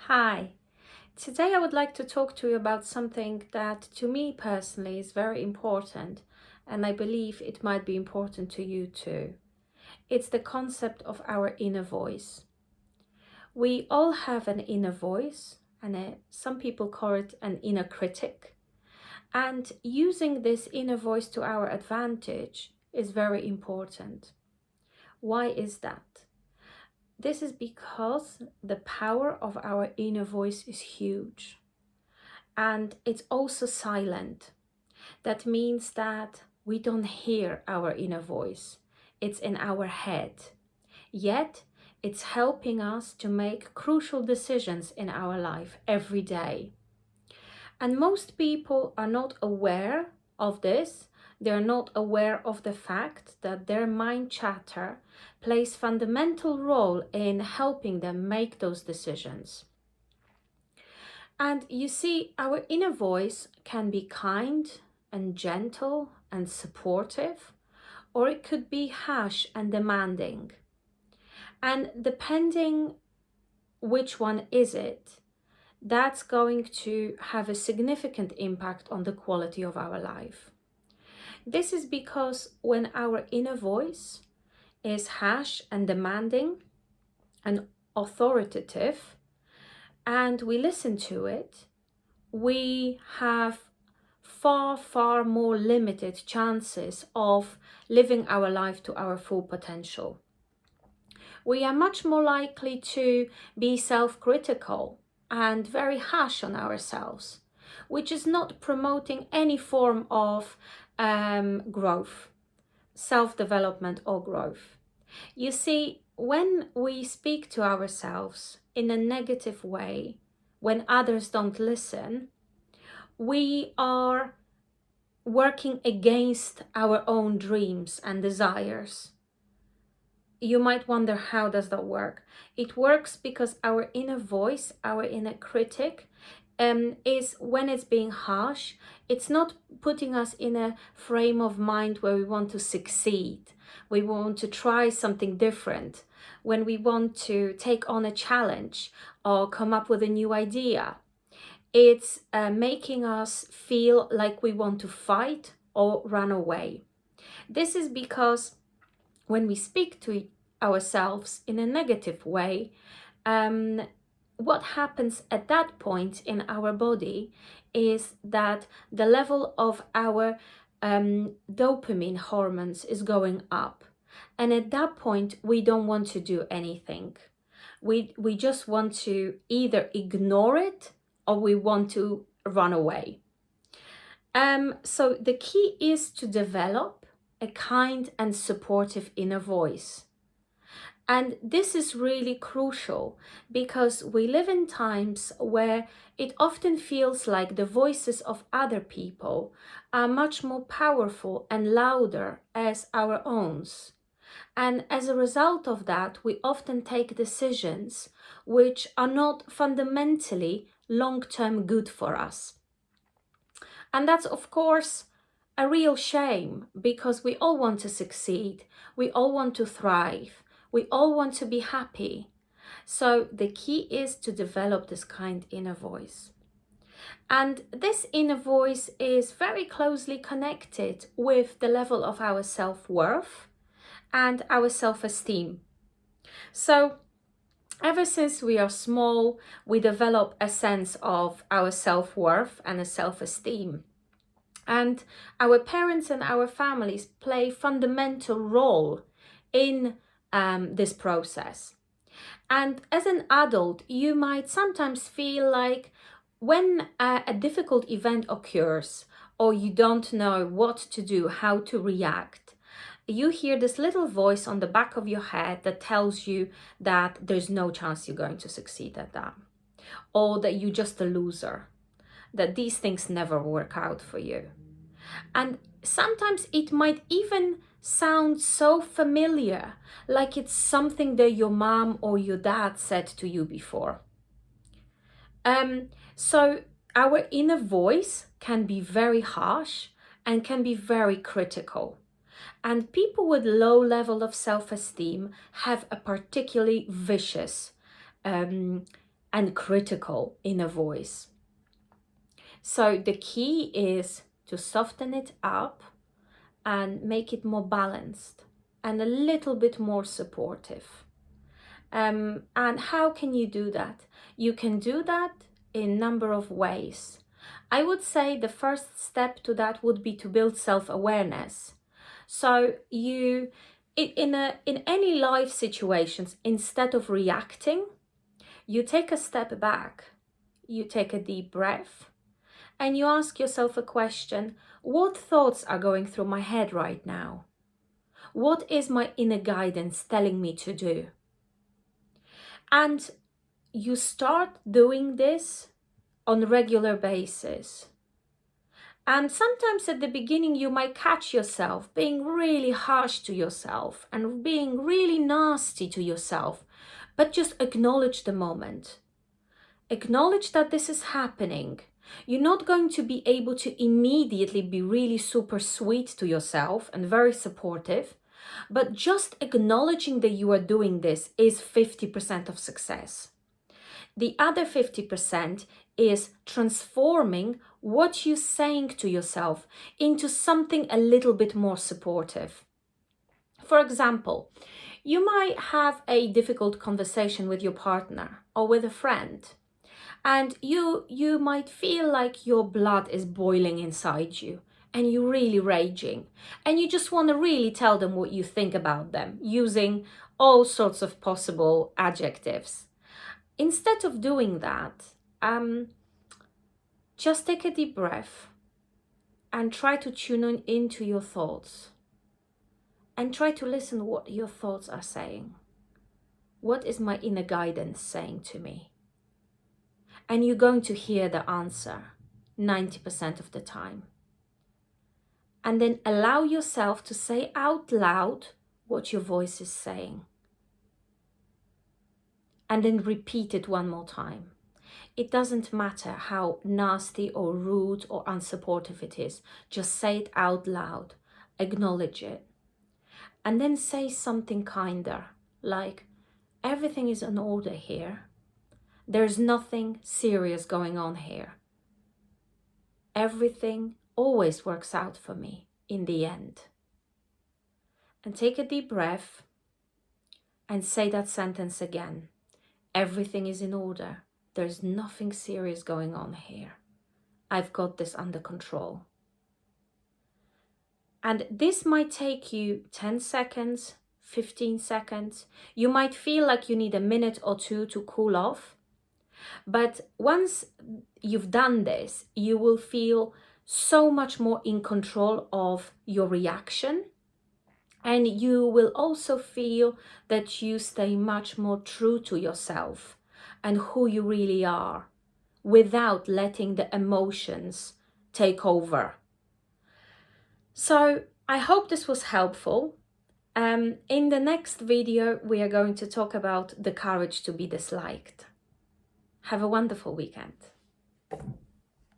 Hi, today I would like to talk to you about something that to me personally is very important, and I believe it might be important to you too. It's the concept of our inner voice. We all have an inner voice, and some people call it an inner critic. And using this inner voice to our advantage is very important. Why is that? This is because the power of our inner voice is huge. And it's also silent. That means that we don't hear our inner voice. It's in our head. Yet, it's helping us to make crucial decisions in our life every day. And most people are not aware of this. They're not aware of the fact that their mind chatter plays fundamental role in helping them make those decisions. And you see, our inner voice can be kind and gentle and supportive, or it could be harsh and demanding. And depending which one is it, that's going to have a significant impact on the quality of our life. This is because when our inner voice is harsh and demanding and authoritative, and we listen to it, we have far more limited chances of living our life to our full potential. We are much more likely to be self-critical and very harsh on ourselves, which is not promoting any form of growth, self-development or growth. You see, when we speak to ourselves in a negative way, when others don't listen, we are working against our own dreams and desires. You might wonder, how does that work? It works because our inner voice, our inner critic, is when it's being harsh, it's not putting us in a frame of mind where we want to succeed. We want to try something different. When we want to take on a challenge or come up with a new idea, it's making us feel like we want to fight or run away. This is because when we speak to ourselves in a negative way, what happens at that point in our body is that the level of our dopamine hormones is going up. And at that point, we don't want to do anything. We just want to either ignore it or we want to run away. So the key is to develop a kind and supportive inner voice. And this is really crucial because we live in times where it often feels like the voices of other people are much more powerful and louder as our own. And as a result of that, we often take decisions which are not fundamentally long-term good for us. And that's, of course, a real shame because we all want to succeed. We all want to thrive. We all want to be happy. So the key is to develop this kind inner voice. And this inner voice is very closely connected with the level of our self-worth and our self-esteem. So ever since we are small, we develop a sense of our self-worth and a self-esteem. And our parents and our families play a fundamental role in this process. And as an adult, you might sometimes feel like when a difficult event occurs or you don't know what to do, how to react, you hear this little voice on the back of your head that tells you that there's no chance you're going to succeed at that, or that you're just a loser, that these things never work out for you. And sometimes it might even sound so familiar, like it's something that your mom or your dad said to you before. So our inner voice can be very harsh and can be very critical. And people with low level of self-esteem have a particularly vicious and critical inner voice. So the key is to soften it up and make it more balanced and a little bit more supportive. And how can you do that? You can do that in a number of ways. I would say the first step to that would be to build self-awareness. So you, in any life situations, instead of reacting, you take a step back, you take a deep breath, and you ask yourself a question: what thoughts are going through my head right now? What is my inner guidance telling me to do? And you start doing this on a regular basis. And sometimes at the beginning you might catch yourself being really harsh to yourself and being really nasty to yourself, but just acknowledge the moment. Acknowledge that this is happening. You're not going to be able to immediately be really super sweet to yourself and very supportive, but just acknowledging that you are doing this is 50% of success. The other 50% is transforming what you're saying to yourself into something a little bit more supportive. For example, you might have a difficult conversation with your partner or with a friend, and you might feel like your blood is boiling inside you and you're really raging, and you just want to really tell them what you think about them using all sorts of possible adjectives. Instead of doing that, just take a deep breath and try to tune into your thoughts and try to listen what your thoughts are saying. What is my inner guidance saying to me? And you're going to hear the answer 90% of the time. And then allow yourself to say out loud what your voice is saying. And then repeat it one more time. It doesn't matter how nasty or rude or unsupportive it is. Just say it out loud. Acknowledge it. And then say something kinder, like, everything is in order here. There's nothing serious going on here. Everything always works out for me in the end. And take a deep breath and say that sentence again. Everything is in order. There's nothing serious going on here. I've got this under control. And this might take you 10 seconds, 15 seconds. You might feel like you need a minute or two to cool off. But once you've done this, you will feel so much more in control of your reaction. And you will also feel that you stay much more true to yourself and who you really are, without letting the emotions take over. So I hope this was helpful. In the next video, we are going to talk about the courage to be disliked. Have a wonderful weekend.